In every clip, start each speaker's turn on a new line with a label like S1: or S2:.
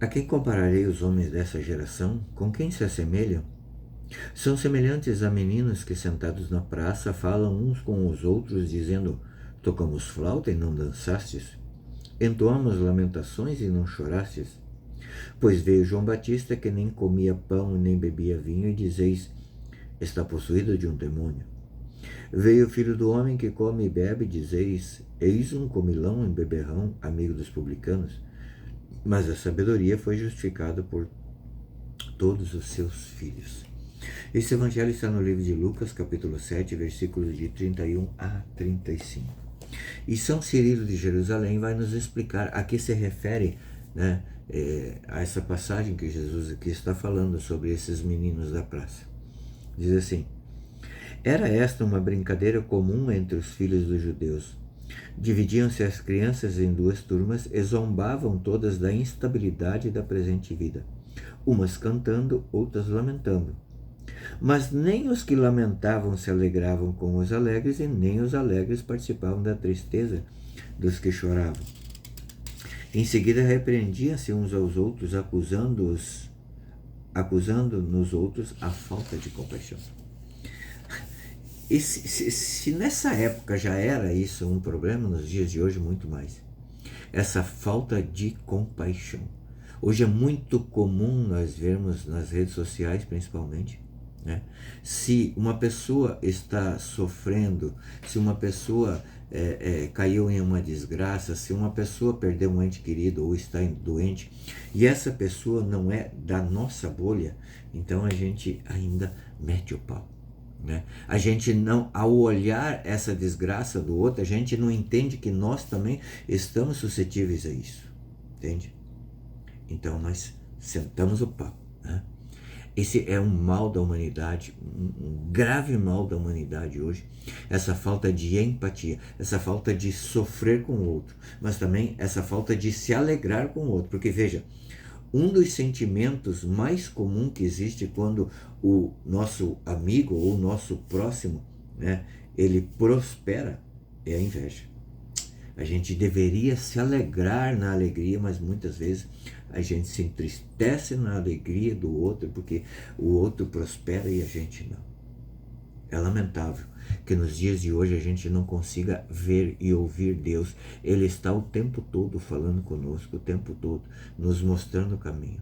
S1: A quem compararei os homens dessa geração? Com quem se assemelham? São semelhantes a meninos que, sentados na praça, falam uns com os outros, dizendo: tocamos flauta e não dançastes? Entoamos lamentações e não chorastes? Pois veio João Batista, que nem comia pão nem bebia vinho, e dizeis: está possuído de um demônio. Veio o Filho do Homem, que come e bebe, e dizeis: eis um comilão e beberrão, amigo dos publicanos. Mas a sabedoria foi justificada por todos os seus filhos. Esse evangelho está no livro de Lucas, capítulo 7, versículos de 31 a 35. E São Cirilo de Jerusalém vai nos explicar a que se refere, né, a essa passagem que Jesus aqui está falando sobre esses meninos da praça. Diz assim: era esta uma brincadeira comum entre os filhos dos judeus. Dividiam-se as crianças em duas turmas e zombavam todas da instabilidade da presente vida, umas cantando, outras lamentando. Mas nem os que lamentavam se alegravam com os alegres, e nem os alegres participavam da tristeza dos que choravam. Em seguida repreendiam-se uns aos outros, acusando nos outros a falta de compaixão. E se nessa época já era isso um problema, nos dias de hoje muito mais. Essa falta de compaixão. Hoje é muito comum nós vermos nas redes sociais, principalmente, né? Se uma pessoa está sofrendo, se uma pessoa caiu em uma desgraça, se uma pessoa perdeu um ente querido ou está doente, e essa pessoa não é da nossa bolha, então a gente ainda mete o pau. Né? A gente não, ao olhar essa desgraça do outro, a gente não entende que nós também estamos suscetíveis a isso, entende? Então nós sentamos o pau, né? Esse é um mal da humanidade, um grave mal da humanidade hoje, essa falta de empatia, essa falta de sofrer com o outro, mas também essa falta de se alegrar com o outro, porque veja, um dos sentimentos mais comum que existe quando o nosso amigo ou o nosso próximo, né, ele prospera, é a inveja. A gente deveria se alegrar na alegria, mas muitas vezes a gente se entristece na alegria do outro porque o outro prospera e a gente não. É lamentável que nos dias de hoje a gente não consiga ver e ouvir Deus. Ele está o tempo todo falando conosco, o tempo todo nos mostrando o caminho.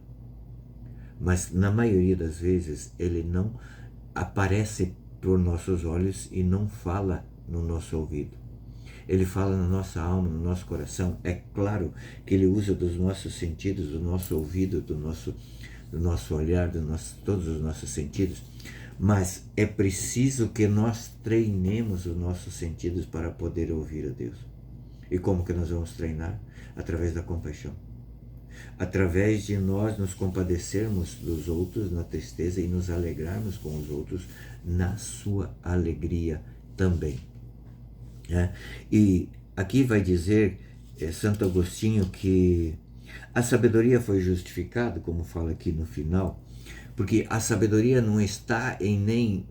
S1: Mas na maioria das vezes ele não aparece por nossos olhos e não fala no nosso ouvido. Ele fala na nossa alma, no nosso coração. É claro que ele usa dos nossos sentidos, do nosso ouvido, do nosso olhar, todos os nossos sentidos. Mas é preciso que nós treinemos os nossos sentidos para poder ouvir a Deus. E como que nós vamos treinar? Através da compaixão. Através de nós nos compadecermos dos outros na tristeza e nos alegrarmos com os outros na sua alegria também. E aqui vai dizer Santo Agostinho que a sabedoria foi justificada, como fala aqui no final, porque a sabedoria não está em nem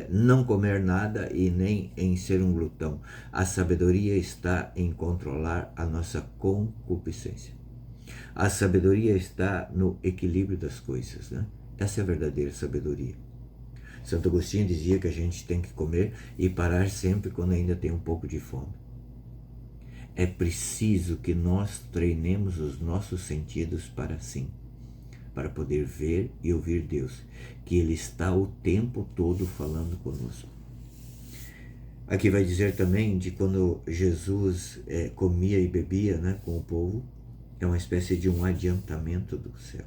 S1: não comer nada e nem em ser um glutão. A sabedoria está em controlar a nossa concupiscência. A sabedoria está no equilíbrio das coisas, né? Essa é a verdadeira sabedoria. Santo Agostinho dizia que a gente tem que comer e parar sempre quando ainda tem um pouco de fome. É preciso que nós treinemos os nossos sentidos para assim, para poder ver e ouvir Deus, que Ele está o tempo todo falando conosco. Aqui vai dizer também de quando Jesus comia e bebia, né, com o povo, é uma espécie de um adiantamento do céu.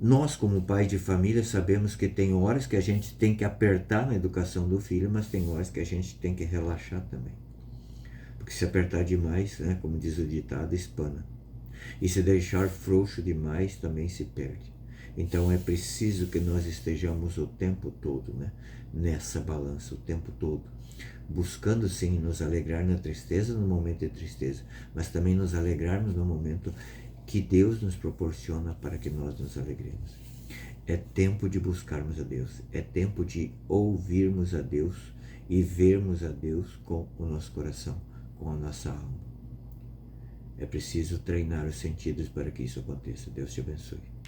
S1: Nós, como pais de família, sabemos que tem horas que a gente tem que apertar na educação do filho, mas tem horas que a gente tem que relaxar também. Porque se apertar demais, né, como diz o ditado, espana. E se deixar frouxo demais, também se perde. Então é preciso que nós estejamos o tempo todo, né, nessa balança, o tempo todo. Buscando sim nos alegrar na tristeza, no momento de tristeza, mas também nos alegrarmos no momento que Deus nos proporciona para que nós nos alegremos. É tempo de buscarmos a Deus, é tempo de ouvirmos a Deus e vermos a Deus com o nosso coração, com a nossa alma. É preciso treinar os sentidos para que isso aconteça. Deus te abençoe.